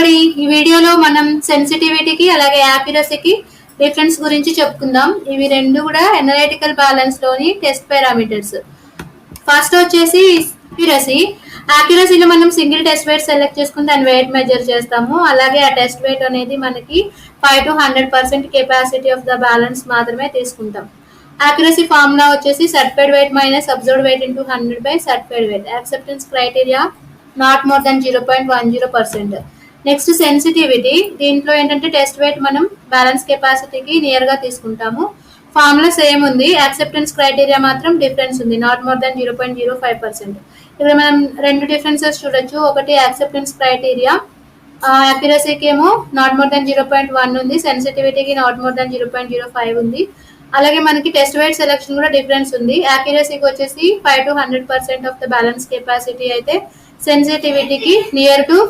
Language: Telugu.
హెచ్ఓడి ఈ వీడియోలో మనం సెన్సిటివిటీకి అలాగే యాక్యురసీకి డిఫరెన్స్ గురించి చెప్పుకుందాం. ఇవి రెండు కూడా ఎనలైటికల్ బ్యాలెన్స్ లోని టెస్ట్ పారామీటర్స్. ఫస్ట్ వచ్చేసి యాక్యురసీలో మనం సింగిల్ టెస్ట్ వెయిట్ సెలెక్ట్ చేసుకుని దాని వెయిట్ మెజర్ చేస్తాము. అలాగే ఆ టెస్ట్ వెయిట్ అనేది మనకి 5 to 100% capacity of the balance మాత్రమే తీసుకుంటాం. యాక్యురసీ ఫార్ములా వచ్చేసి certified weight minus observed weight into 100 by certified weight. Acceptance criteria not more than 0.10%. Next sensitivity. దీంట్లో ఏంటంటే టెస్ట్ వెయిట్ మనం బ్యాలెన్స్ కెపాసిటీకి నియర్ గా తీసుకుంటాము. ఫార్ములా సేమ్ ఉంది, యాక్సెప్టెన్స్ క్రైటీరియా మాత్రం డిఫరెన్స్ ఉంది, నాట్ మోర్ దెన్ 0.05%. ఇక్కడ మనం రెండు డిఫరెన్సెస్ చూడొచ్చు. ఒకటి యాక్సెప్టెన్స్ క్రైటీరియా, యాక్యురసీకి ఏమో నాట్ మోర్ దెన్ 0.1 ఉంది, సెన్సిటివిటీకి నాట్ మోర్ దెన్ 0.05 ఉంది. అలాగే మనకి టెస్ట్ వెయిట్ సెలెక్షన్ కూడా డిఫరెన్స్ ఉంది. యాక్యురసీకి వచ్చేసి 5 to 100% of the balance capacity అయితే సెన్సిటివిటీకి నియర్ టు